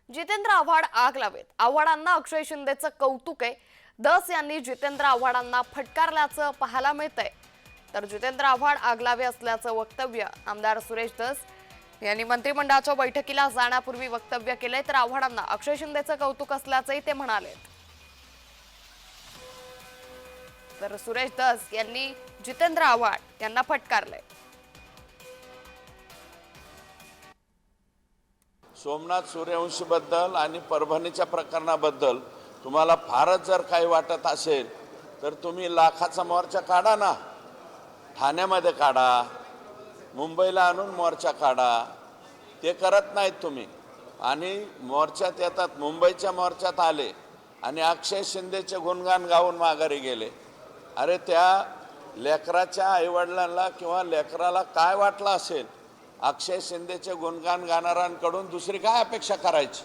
जितेंद्र आव्हाड आग लावेत. आव्हाडांना अक्षय शिंदेचं कौतुक आहे. धस यांनी जितेंद्र आव्हाडांना फटकारल्याचं पाहायला मिळतंय. तर जितेंद्र आव्हाड आग लावे असल्याचं वक्तव्य आमदार सुरेश धस यांनी मंत्रिमंडळाच्या बैठकीला जाण्यापूर्वी वक्तव्य केलंय. तर आव्हाडांना अक्षय शिंदेचं कौतुक असल्याचंही ते म्हणाले. तर सुरेश धस यांनी जितेंद्र आव्हाड यांना फटकारलंय. सोमनाथ सूर्यवंशीबद्दल आणि परभणीच्या प्रकरणाबद्दल तुम्हाला फारच जर काही वाटत असेल तर तुम्ही लाखाचा मोर्चा काढा ना. ठाण्यामध्ये काढा, मुंबईला आणून मोर्चा काढा. ते करत नाहीत तुम्ही आणि मोर्चात येतात. मुंबईच्या मोर्चात आले आणि अक्षय शिंदेचे गुणगान गाऊन माघारी गेले. अरे त्या लेकराच्या आईवडिलांना किंवा लेकराला काय वाटलं असेल? अक्षय शिंदेचे गुणगान गाणाऱ्यांकडून दुसरी काय अपेक्षा करायची?